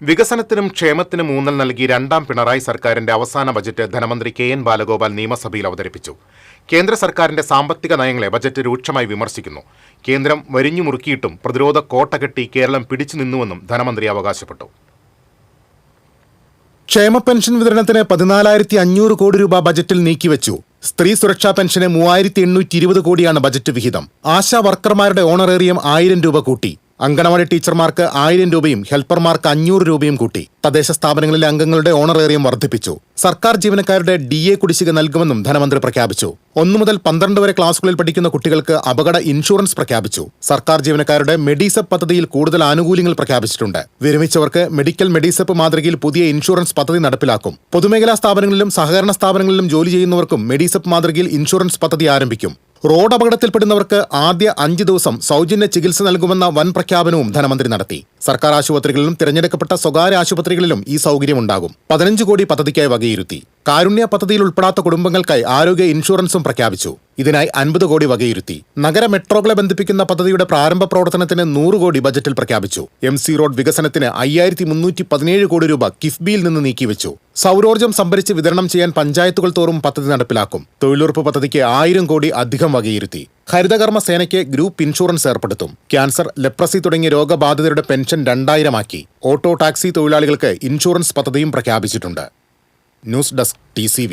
വികസനത്തിനും ക്ഷേമത്തിനും ഊന്നൽ നൽകി രണ്ടാം പിണറായി സർക്കാരിന്റെ അവസാന ബജറ്റ് ധനമന്ത്രി കെ.എൻ. ബാലഗോപാൽ നിയമസഭയിൽ അവതരിപ്പിച്ചു. കേന്ദ്ര സർക്കാരിന്റെ സാമ്പത്തിക നയങ്ങളെ ബജറ്റ് രൂക്ഷമായി വിമർശിക്കുന്നു. കേന്ദ്രം വരിഞ്ഞു മുറുക്കിയിട്ടും പ്രതിരോധ കോട്ട കെട്ടി കേരളം പിടിച്ചു നിന്നുവെന്നും ധനമന്ത്രി അവകാശപ്പെട്ടു. ക്ഷേമ പെൻഷൻ വിതരണത്തിന് 14,500 കോടി രൂപ ബജറ്റിൽ നീക്കിവെച്ചു. സ്ത്രീ സുരക്ഷാ പെൻഷന് 3,820 കോടിയാണ് ബജറ്റ് വിഹിതം. ആശാ വർക്കർമാരുടെ ഓണറേറിയം 1000 രൂപ കൂട്ടി. അങ്കണവാടി ടീച്ചർമാർക്ക് 1000 രൂപയും ഹെൽപ്പർമാർക്ക് 500 രൂപയും കൂട്ടി. തദ്ദേശ സ്ഥാപനങ്ങളിലെ അംഗങ്ങളുടെ ഓണറേറിയം വർദ്ധിപ്പിച്ചു. സർക്കാർ ജീവനക്കാരുടെ DA കുടിശ്ശിക നൽകുമെന്നും ധനമന്ത്രി പ്രഖ്യാപിച്ചു. 1 മുതൽ 12 വരെ ക്ലാസുകളിൽ പഠിക്കുന്ന കുട്ടികൾക്ക് അപകട ഇൻഷുറൻസ് പ്രഖ്യാപിച്ചു. സർക്കാർ ജീവനക്കാരുടെ മെഡിസെപ്പ് പദ്ധതിയിൽ കൂടുതൽ ആനുകൂല്യങ്ങൾ പ്രഖ്യാപിച്ചിട്ടുണ്ട്. വിരമിച്ചവർക്ക് മെഡിക്കൽ മെഡിസെപ്പ് മാതൃകയിൽ പുതിയ ഇൻഷുറൻസ് പദ്ധതി നടപ്പിലാക്കും. പൊതുമേഖലാ സ്ഥാപനങ്ങളിലും സഹകരണ സ്ഥാപനങ്ങളിലും ജോലി ചെയ്യുന്നവർക്കും മെഡിസെപ്പ് മാതൃകയിൽ ഇൻഷുറൻസ് പദ്ധതി ആരംഭിക്കും. റോഡ് അപകടത്തിൽപ്പെടുന്നവർക്ക് ആദ്യ 5 ദിവസം സൗജന്യ ചികിത്സ നൽകുമെന്ന വൻ പ്രഖ്യാപനവും ധനമന്ത്രി നടത്തി. സർക്കാർ ആശുപത്രികളിലും തിരഞ്ഞെടുക്കപ്പെട്ട സ്വകാര്യ ആശുപത്രികളിലും ഈ സൗകര്യമുണ്ടാകും. 15 കോടി പദ്ധതിക്കായി വകയിരുത്തി. കാരുണ്യ പദ്ധതിയിൽ ഉൾപ്പെടാത്ത കുടുംബങ്ങൾക്കായി ആരോഗ്യ ഇൻഷുറൻസും പ്രഖ്യാപിച്ചു. ഇതിനായി 50 കോടി വകയിരുത്തി. നഗര മെട്രോകളെ ബന്ധിപ്പിക്കുന്ന പദ്ധതിയുടെ പ്രാരംഭ പ്രവർത്തനത്തിന് 100 കോടി ബജറ്റിൽ പ്രഖ്യാപിച്ചു. MC റോഡ് വികസനത്തിന് 5317 കോടി രൂപ കിഫ്ബിയിൽ നിന്ന് നീക്കിവെച്ചു. സൗരോർജ്ജം സംഭരിച്ച് വിതരണം ചെയ്യാൻ പഞ്ചായത്തുകൾ തോറും പദ്ധതി നടപ്പിലാക്കും. തൊഴിലുറപ്പ് പദ്ധതിക്ക് 1000 കോടി അധികം വകയിരുത്തി. ഹരിതകർമ്മ സേനയ്ക്ക് ഗ്രൂപ്പ് ഇൻഷുറൻസ് ഏർപ്പെടുത്തും. ക്യാൻസർ, ലെപ്രസി തുടങ്ങിയ രോഗബാധിതരുടെ പെൻഷൻ 2000 ആക്കി. ഓട്ടോ ടാക്സി തൊഴിലാളികൾക്ക് ഇൻഷുറൻസ് പദ്ധതിയും പ്രഖ്യാപിച്ചിട്ടുണ്ട്. News desk TCV.